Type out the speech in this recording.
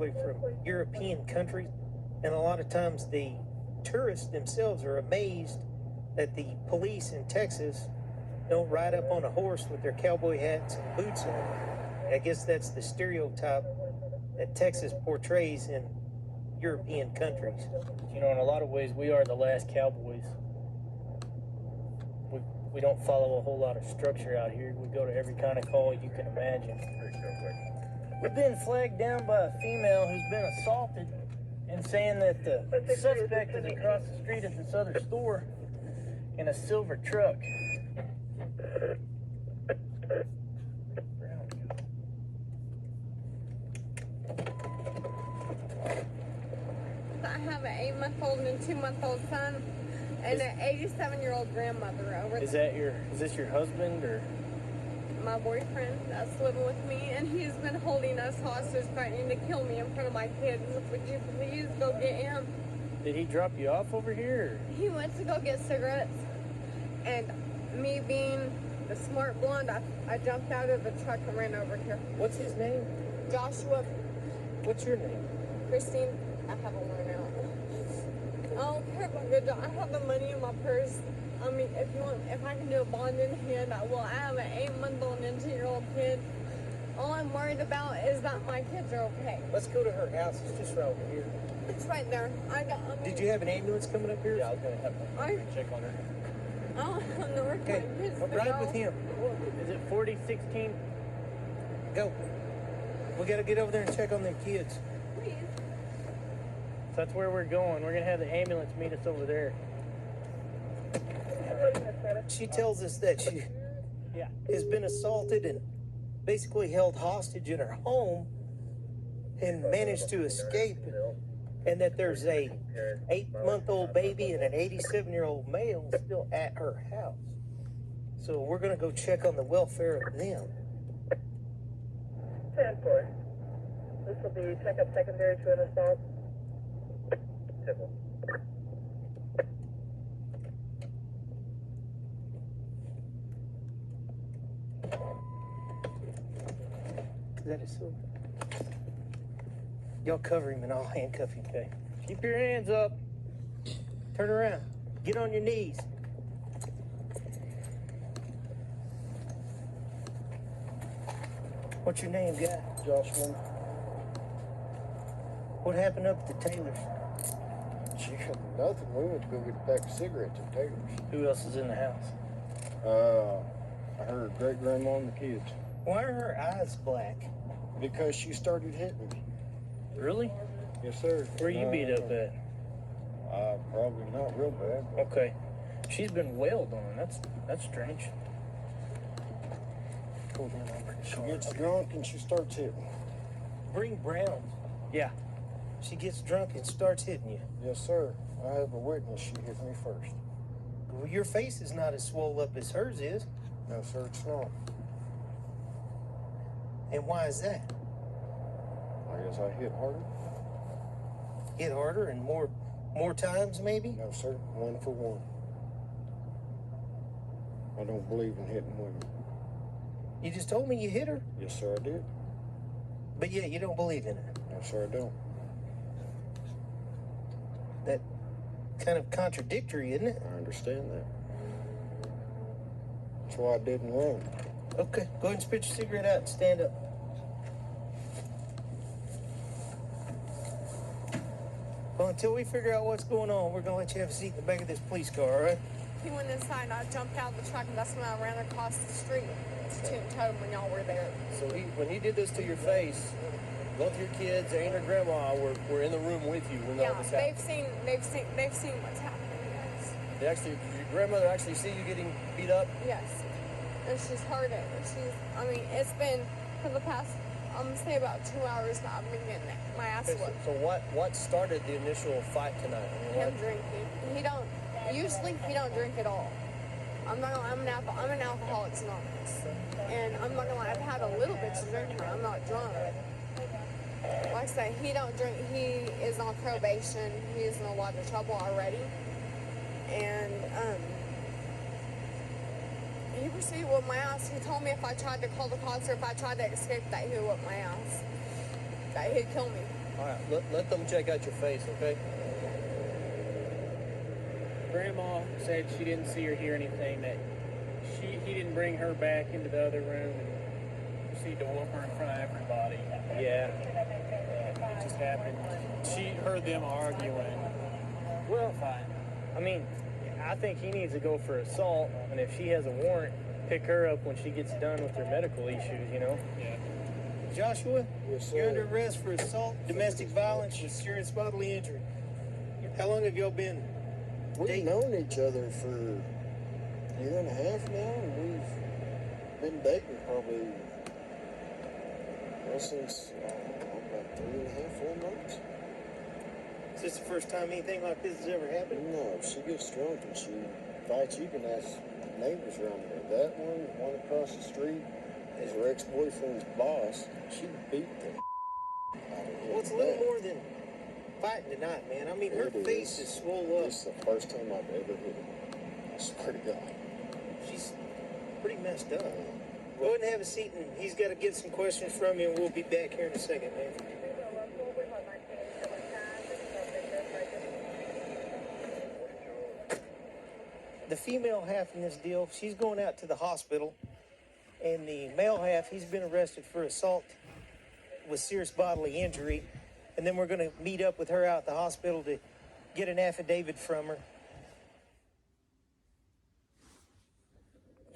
from European countries, and a lot of times the tourists themselves are amazed that the police in Texas don't ride up on a horse with their cowboy hats and boots on. I guess that's the stereotype that Texas portrays in European countries. You know, in a lot of ways, we are the last cowboys. We don't follow a whole lot of structure out here. We go to every kind of call you can imagine. We've been flagged down by a female who's been assaulted and saying that the suspect is across the street at this other store in a silver truck. I have an 8-month-old and a 2-month-old son and an 87-year-old grandmother over Is this your husband or? my boyfriend that's living with me, and he's been holding us hostage, threatening to kill me in front of my kids. Would you please go get him? Did he drop you off over here? He went to go get cigarettes, and me being the smart blonde, I jumped out of the truck and ran over here. What's his name? Joshua. What's your name? Christine. I haven't learned out. I don't care about good job. I have the money in my purse. I mean, if I can do a bond in hand, I will. I have an 8-month-old and 2-year-old kid. All I'm worried about is that my kids are okay. Let's go to her house. It's just right over here. It's right there. Did you have an ambulance coming up here? Yeah, I was gonna have to check on her. I don't know where Okay, my kids ride with him. Is it 4016? Go. We got to get over there and check on them kids. Please. So that's where we're going. We're gonna have the ambulance meet us over there. She tells us that she has been assaulted and basically held hostage in her home and managed to escape, and that there's a 8-month-old baby and an 87-year-old male still at her house. So we're going to go check on the welfare of them. 10-4. This will be checkup secondary to an assault. 10-4. That is so. Y'all cover him and I'll handcuff him. Okay. Keep your hands up. Turn around. Get on your knees. What's your name, guy? Joshua. What happened up at the Taylor's? Nothing. We went to go get a pack of cigarettes at Taylor's. Who else is in the house? I heard great grandma and the kids. Why are her eyes black? Because she started hitting me. Really? Yes, sir. Where you beat up at? Probably not real bad. Okay. She's been wailed on. That's strange. Pull down over the She car. gets drunk and she starts hitting. Bring Brown. Yeah. She gets drunk and starts hitting you. Yes, sir. I have a witness. She hit me first. Well, your face is not as swole up as hers is. No, sir, it's not. And why is that? I guess I hit harder. Hit harder and more times, maybe? No, sir. 1 for 1. I don't believe in hitting women. You just told me you hit her, Yes, sir, I did. but yet you don't believe in it. No, sir, I don't. That kind of contradictory, isn't it? I understand that. That's why I didn't run. Okay, go ahead and spit your cigarette out and stand up. Well, until we figure out what's going on, we're going to let you have a seat in the back of this police car, all right? He went inside, and I jumped out of the truck, and that's when I ran across the street to tow him when y'all were there. So when he did this to your face, both your kids and your grandma were in the room with you when all Yeah, this happened. they've seen what's happening. Yes. Your grandmother actually see you getting beat up? Yes. And she's heard it. It's been for the past, I'm gonna say about 2 hours now. I've been getting my ass Okay, whipped. so what started the initial fight tonight? Him drinking. He don't drink at all. I'm an Alcoholics Anonymous, and I'm not gonna lie. I've had a little bit to drink, but I'm not drunk. Like I say, he don't drink. He is on probation. He is in a lot of trouble already, and he proceeded to whip my ass. He told me if I tried to call the cops or if I tried to escape, that he would whip my ass. That he'd kill me. All right, let them check out your face, okay? Grandma said she didn't see or hear anything, that he didn't bring her back into the other room and proceed to whoop her in front of everybody. Yeah. It just happened. She heard them arguing. Well, fine. I mean, I think he needs to go for assault, and if she has a warrant, pick her up when she gets done with her medical issues, you know? Yeah. Joshua, Yes, you're sir. under arrest for assault, domestic violence, and serious bodily injury. How long have y'all been We've dating? known each other for a year and a half now, and we've been dating probably since about 3.5, 4 months. Is this the first time anything like this has ever happened? No, she gets drunk and she fights. You can ask neighbors around here. That one across the street, is her ex-boyfriend's boss. She beat the out of him. Well, it's a little more than fighting tonight, man. I mean, her It face is swole up. This is the first time I've ever hit her. I swear to God. She's pretty messed up. Go ahead and have a seat, and he's got to get some questions from you, and we'll be back here in a second, man. The female half in this deal, she's going out to the hospital, and the male half, he's been arrested for assault with serious bodily injury, and then we're going to meet up with her out at the hospital to get an affidavit from her